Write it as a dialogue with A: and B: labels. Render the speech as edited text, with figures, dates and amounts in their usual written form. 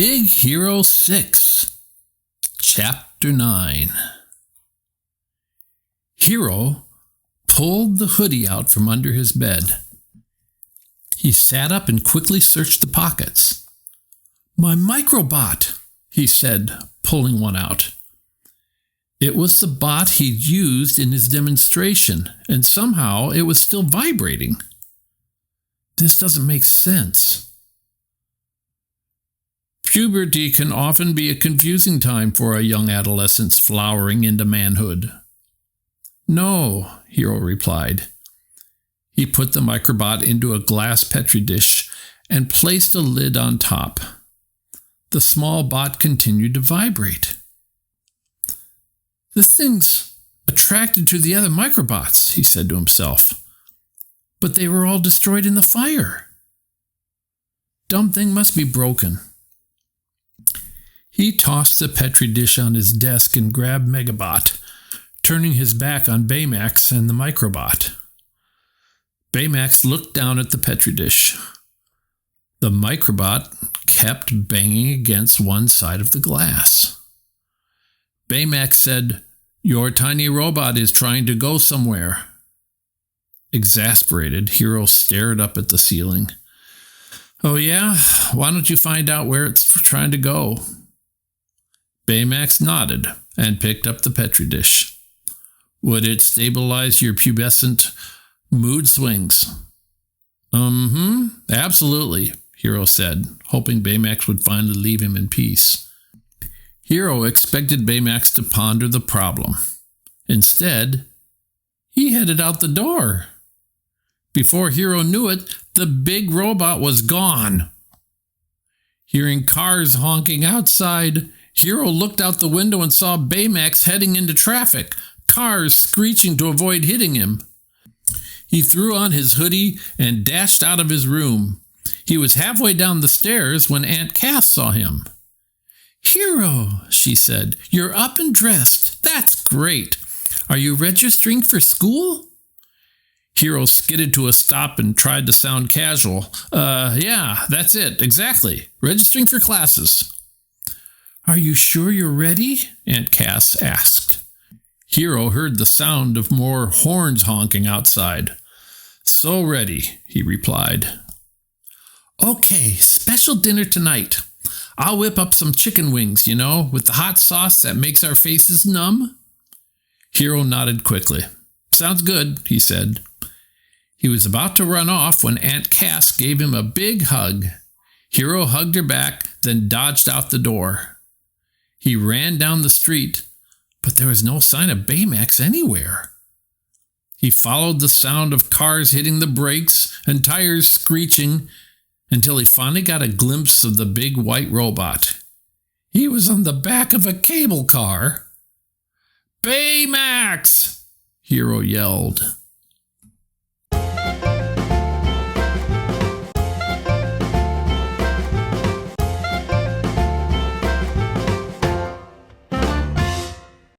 A: Big Hero 6, Chapter 9. Hiro pulled the hoodie out from under his bed. He sat up and quickly searched the pockets. "My microbot," he said, pulling one out. It was the bot he'd used in his demonstration, and somehow it was still vibrating. This doesn't make sense. Puberty can often be a confusing time for a young adolescent flowering into manhood. "No," Hiro replied. He put the microbot into a glass petri dish and placed a lid on top. The small bot continued to vibrate. "This thing's attracted to the other microbots," he said to himself. "But they were all destroyed in the fire. Dumb thing must be broken." He tossed the petri dish on his desk and grabbed Megabot, turning his back on Baymax and the microbot. Baymax looked down at the petri dish. The microbot kept banging against one side of the glass. Baymax said, "Your tiny robot is trying to go somewhere." Exasperated, Hiro stared up at the ceiling. "Oh yeah? Why don't you find out where it's trying to go?" Baymax nodded and picked up the petri dish. "Would it stabilize your pubescent mood swings?" Absolutely," Hiro said, hoping Baymax would finally leave him in peace. Hiro expected Baymax to ponder the problem. Instead, he headed out the door. Before Hiro knew it, the big robot was gone. Hearing cars honking outside, Hiro looked out the window and saw Baymax heading into traffic, cars screeching to avoid hitting him. He threw on his hoodie and dashed out of his room. He was halfway down the stairs when Aunt Cass saw him. "Hiro," she said, "you're up and dressed. That's great. Are you registering for school?" Hiro skidded to a stop and tried to sound casual. Yeah, that's it, exactly. Registering for classes." "Are you sure you're ready?" Aunt Cass asked. Hiro heard the sound of more horns honking outside. "So ready," he replied. "Okay, special dinner tonight. I'll whip up some chicken wings, with the hot sauce that makes our faces numb." Hiro nodded quickly. "Sounds good," he said. He was about to run off when Aunt Cass gave him a big hug. Hiro hugged her back, then dodged out the door. He ran down the street, but there was no sign of Baymax anywhere. He followed the sound of cars hitting the brakes and tires screeching until he finally got a glimpse of the big white robot. He was on the back of a cable car. "Baymax!" Hiro yelled.